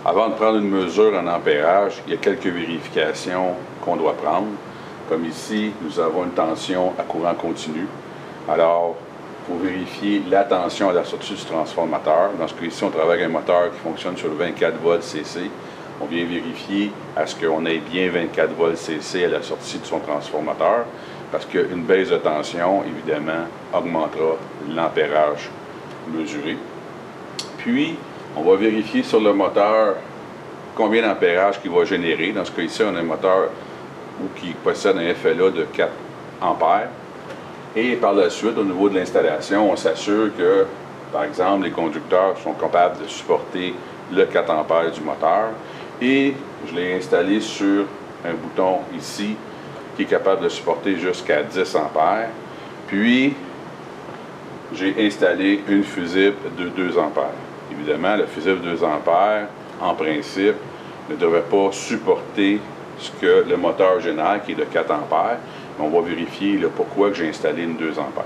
Avant de prendre une mesure en ampérage, il y a quelques vérifications qu'on doit prendre. Comme ici, nous avons une tension à courant continu. Alors, il faut vérifier la tension à la sortie du transformateur. Dans ce cas-ci, on travaille avec un moteur qui fonctionne sur le 24 volts CC. On vient vérifier à ce qu'on ait bien 24 volts CC à la sortie de son transformateur, parce qu'une baisse de tension, évidemment, augmentera l'ampérage mesuré. Puis, on va vérifier sur le moteur combien d'ampérage qu'il va générer. Dans ce cas-ci, on a un moteur qui possède un FLA de 4 ampères. Et par la suite, au niveau de l'installation, on s'assure que, par exemple, les conducteurs sont capables de supporter le 4 ampères du moteur. Et je l'ai installé sur un bouton ici qui est capable de supporter jusqu'à 10 ampères. Puis, j'ai installé une fusible de 2 ampères. Évidemment, la fusible de 2 ampères, en principe, ne devrait pas supporter ce que le moteur génère, qui est de 4 ampères. Mais on va vérifier là, pourquoi j'ai installé une 2 ampères.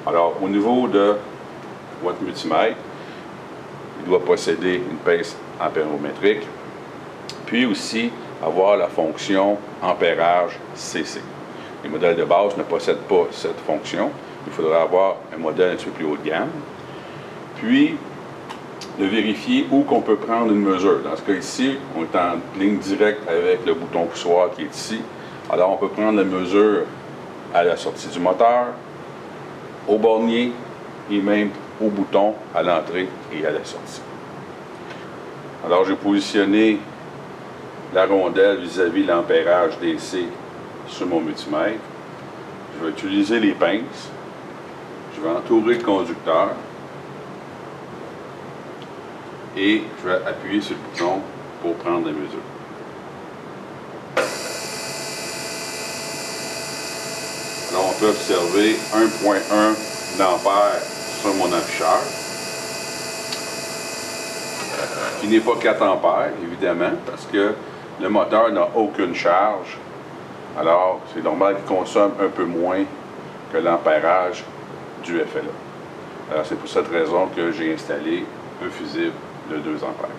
Alors, au niveau de votre multimètre, il doit posséder une pince ampérométrique, puis aussi avoir la fonction ampérage CC. Les modèles de base ne possèdent pas cette fonction. Il faudra avoir un modèle un petit peu plus haut de gamme. Puis, de vérifier où qu'on peut prendre une mesure. Dans ce cas ici, on est en ligne directe avec le bouton poussoir qui est ici. Alors, on peut prendre la mesure à la sortie du moteur, au bornier et même au bouton à l'entrée et à la sortie. Alors, j'ai positionné la rondelle vis-à-vis l'ampérage DC sur mon multimètre. Je vais utiliser les pinces. Je vais entourer le conducteur. Et je vais appuyer sur le bouton pour prendre la mesure. Alors, on peut observer 1,1 ampère sur mon afficheur, qui n'est pas 4 ampères, évidemment, parce que le moteur n'a aucune charge. Alors, c'est normal qu'il consomme un peu moins que l'ampérage du FLA. Alors, c'est pour cette raison que j'ai installé un fusible de 2 ampères.